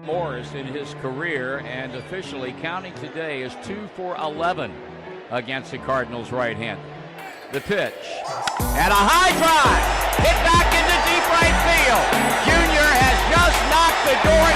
Morris in his career, and officially counting today is 2 for 11 against the Cardinals right-hander. The pitch, and a high drive, hit back into deep right field. Junior has just knocked the door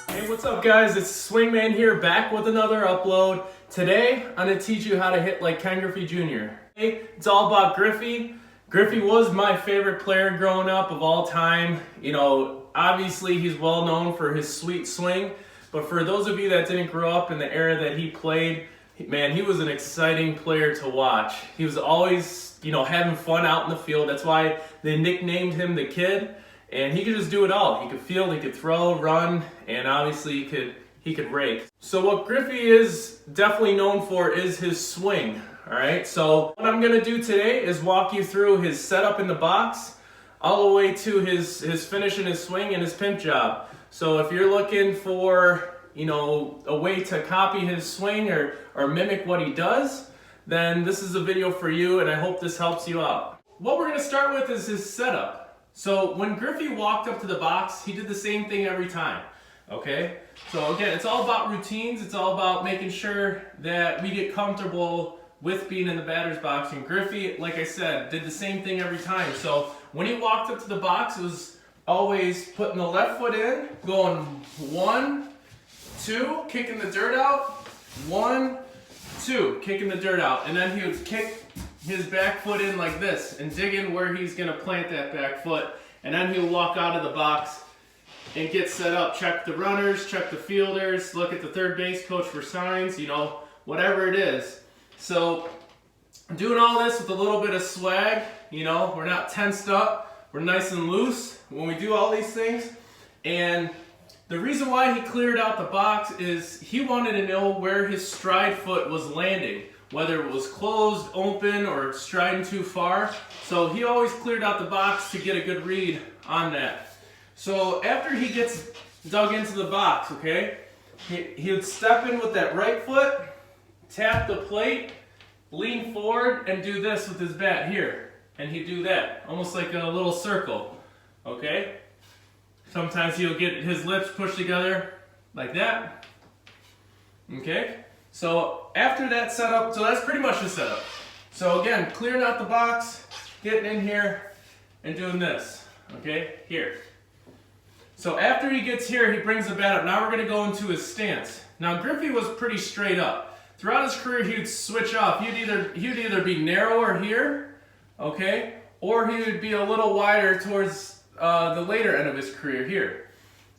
down. Hey, what's up guys? It's Swingman here, back with another upload. Today, I'm going to teach you how to hit like Ken Griffey Jr. Hey, it's all about Griffey. Griffey was my favorite player growing up of all time. You know, obviously he's well known for his sweet swing, but for those of you that didn't grow up in the era that he played, man, he was an exciting player to watch. He was always, you know, having fun out in the field. That's why they nicknamed him the Kid, and he could just do it all. He could field, he could throw, run, and obviously he could rake. So what Griffey is definitely known for is his swing. Alright, so what I'm going to do today is walk you through his setup in the box all the way to his finish in his swing and his pimp job. So if you're looking for, you know, a way to copy his swing or mimic what he does, then this is a video for you, and I hope this helps you out. What we're going to start with is his setup. So when Griffey walked up to the box, he did the same thing every time. Okay, so again, it's all about routines. It's all about making sure that we get comfortable with being in the batter's box. And Griffey, like I said, did the same thing every time. So when he walked up to the box, it was always putting the left foot in, going 1, 2, kicking the dirt out, 1, 2, kicking the dirt out. And then he would kick his back foot in like this and dig in where he's gonna plant that back foot. And then he'll walk out of the box and get set up, check the runners, check the fielders, look at the third base coach for signs, you know, whatever it is. So, doing all this with a little bit of swag, you know, we're not tensed up, we're nice and loose when we do all these things. And the reason why he cleared out the box is he wanted to know where his stride foot was landing, whether it was closed, open, or striding too far. So he always cleared out the box to get a good read on that. So after he gets dug into the box, okay, he would step in with that right foot, tap the plate, lean forward, and do this with his bat here. And he'd do that, almost like a little circle, okay? Sometimes he'll get his lips pushed together like that, okay? So after that setup, so that's pretty much the setup. So again, clearing out the box, getting in here, and doing this, okay, here. So after he gets here, he brings the bat up. Now we're gonna go into his stance. Now Griffey was pretty straight up. Throughout his career, he would switch off. He would either be narrower here, okay, or he would be a little wider towards the later end of his career here,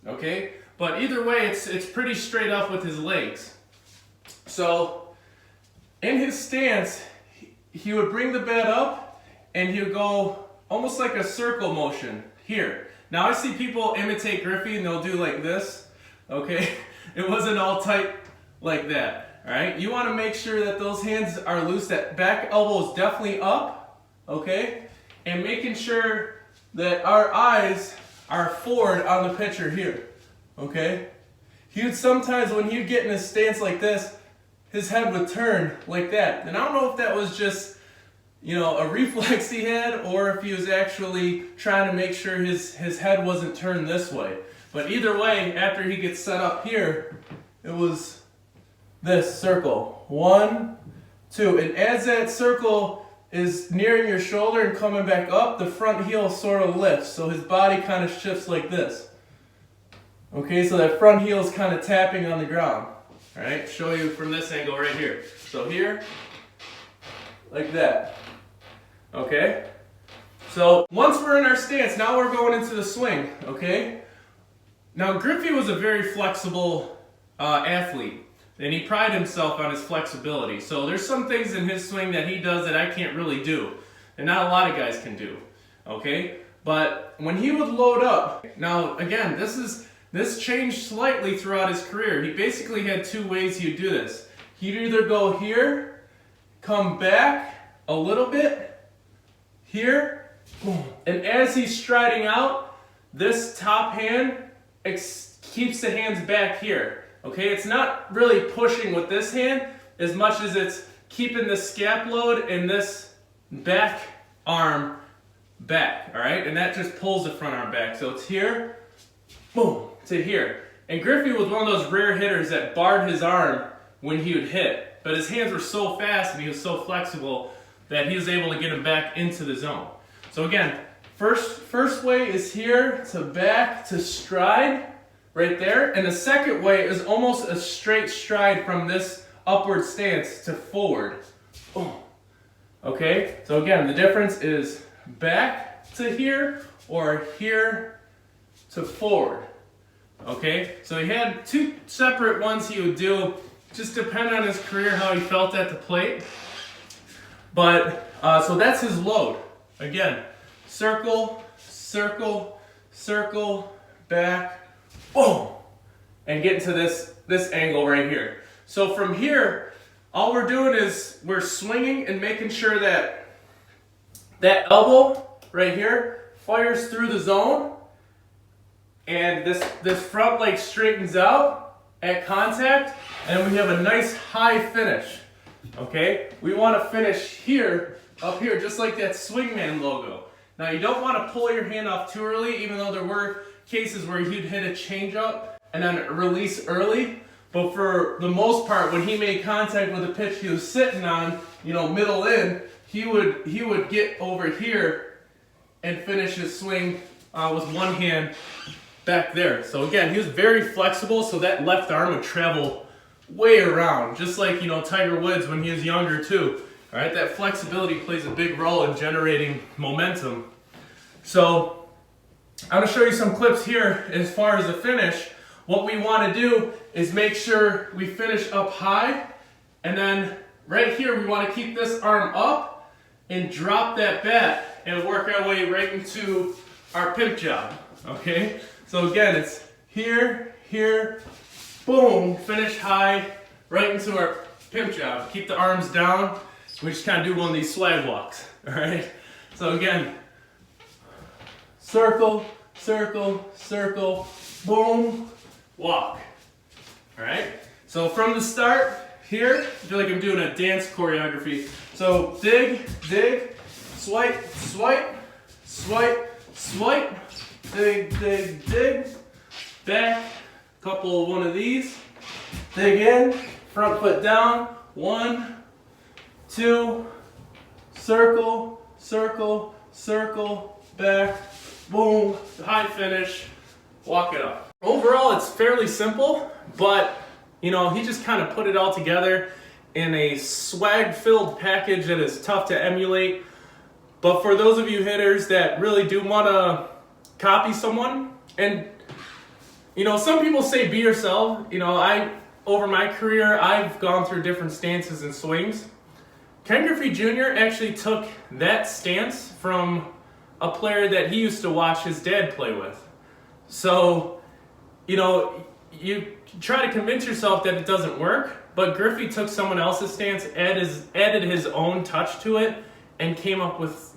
okay. But either way, it's pretty straight up with his legs. So in his stance, he would bring the bat up, and he would go almost like a circle motion here. Now I see people imitate Griffey, and they'll do like this, okay. It wasn't all tight like that. Alright, you want to make sure that those hands are loose, that back elbow is definitely up, okay? And making sure that our eyes are forward on the pitcher here, okay? He would sometimes, when he'd get in a stance like this, his head would turn like that. And I don't know if that was just, you know, a reflex he had, or if he was actually trying to make sure his head wasn't turned this way. But either way, after he gets set up here, it was this circle, 1, 2, and as that circle is nearing your shoulder and coming back up, the front heel sort of lifts, so his body kind of shifts like this. Okay, so that front heel is kind of tapping on the ground. All right, show you from this angle right here. So here, like that. Okay, so once we're in our stance, now we're going into the swing. Okay, now Griffey was a very flexible athlete. And he prided himself on his flexibility. So there's some things in his swing that he does that I can't really do. And not a lot of guys can do. Okay? But when he would load up, now again, this changed slightly throughout his career. He basically had two ways he'd do this. He'd either go here, come back a little bit, here, and as he's striding out, this top hand keeps the hands back here. Okay, it's not really pushing with this hand as much as it's keeping the scap load and this back arm back, all right? And that just pulls the front arm back. So it's here, boom, to here. And Griffey was one of those rare hitters that barred his arm when he would hit. But his hands were so fast and he was so flexible that he was able to get him back into the zone. So again, first way is here to back to stride, right there. And the second way is almost a straight stride from this upward stance to forward. Boom. Okay, so again, the difference is back to here or here to forward. Okay, so he had two separate ones he would do, just depending on his career, how he felt at the plate. But, so that's his load. Again, circle, circle, circle, back, boom, and get into this angle right here. So from here, all we're doing is we're swinging and making sure that that elbow right here fires through the zone, and this front leg straightens out at contact, and we have a nice high finish. Okay, we want to finish here, up here, just like that Swingman logo. Now you don't want to pull your hand off too early, even though there were cases where he'd hit a changeup and then release early. But for the most part, when he made contact with the pitch he was sitting on, you know, middle in, he would get over here and finish his swing with one hand back there. So again, he was very flexible, so that left arm would travel way around, just like, you know, Tiger Woods when he was younger too. All right, that flexibility plays a big role in generating momentum. So I'm going to show you some clips here as far as the finish. What we want to do is make sure we finish up high, and then right here we want to keep this arm up and drop that bat and work our way right into our pimp job. Okay, so again, it's here, here, boom, finish high, right into our pimp job. Keep the arms down. We just kind of do one of these swag walks, all right? So again, circle, circle, circle, boom, walk, all right? So from the start here, I feel like I'm doing a dance choreography. So dig, dig, swipe, swipe, swipe, swipe, dig, dig, dig, back, couple of one of these, dig in, front foot down, 1, 2, circle, circle, circle, back, boom, high finish, walk it up. Overall, it's fairly simple, but you know, he just kind of put it all together in a swag-filled package that is tough to emulate. But for those of you hitters that really do want to copy someone, and you know, some people say be yourself. You know, over my career, I've gone through different stances and swings. Ken Griffey Jr. actually took that stance from a player that he used to watch his dad play with. So, you know, you try to convince yourself that it doesn't work, but Griffey took someone else's stance, added his own touch to it, and came up with,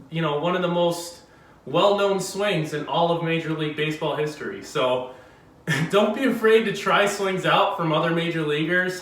you know, one of the most well-known swings in all of Major League Baseball history. So don't be afraid to try swings out from other major leaguers.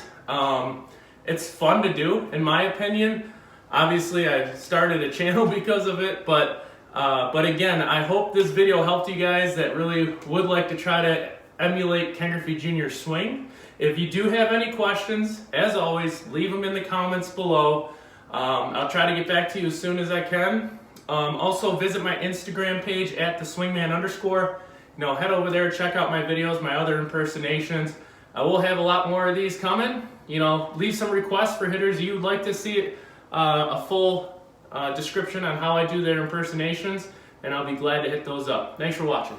It's fun to do, in my opinion. Obviously, I started a channel because of it, but again, I hope this video helped you guys that really would like to try to emulate Ken Griffey Jr.'s swing. If you do have any questions, as always, leave them in the comments below. I'll try to get back to you as soon as I can. Also, visit my Instagram page at @theswingman_. You know, head over there, check out my videos, my other impersonations. I will have a lot more of these coming. You know, leave some requests for hitters you'd like to see a full description on how I do their impersonations, and I'll be glad to hit those up. Thanks for watching.